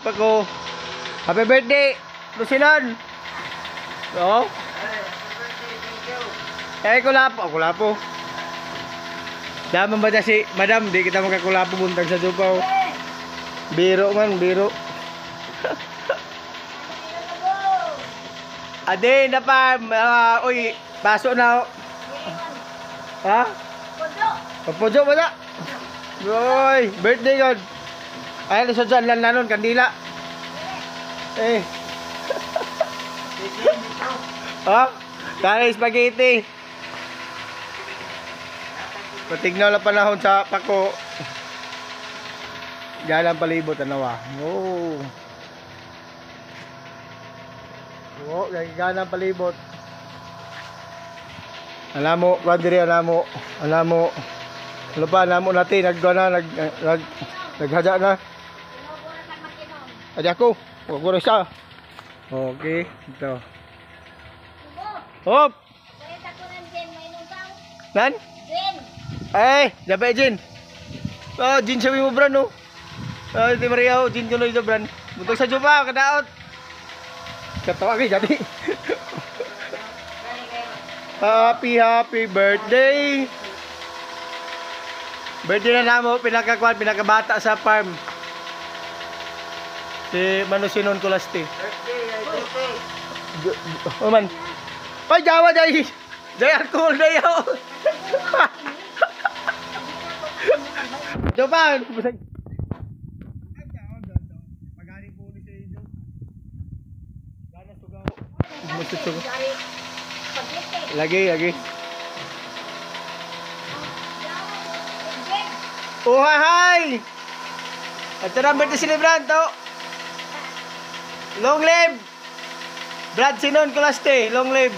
Pako. Happy birthday, Lucinan. Oo. Kaya kulapo. Daman ba si Madam, di kita magkakulapo buntag sa Dupaw. Biro man, biro. Ade, na pa, uy, paso na. Ha? Pujo ba na? Uy, birthday god. Ay, lisod dyan lang nanon, kandila. Ha? Kaya spaghetti. Patignaw lang panahon sa Pako. Diyan lang palibot, ano ah. Oh. Oo, gagana palibot. Alam mo, Rodri, alam mo. Ano pa, alam mo natin, naghada na. Adi ako, huwag ko rin siya. Okay, ito. Hop! Nan? Eh, dapat Jin. Oh, Jin sabi mo, Bran, no? Di Maria, Jin ko na ito, Bran. Buntog sa Juba, kadaot. Katawa kayo jadi. Happy birthday. Birthday na namo, pinakabata sa farm. Si Manusinon Kulasti. Oh man. Ay, Jawa day. Day alcohol day ako. Jopan, Lagi. Oh, hi! At tara, birthday celebrant, to. Long live! Brad Sinon Kulaste, long live!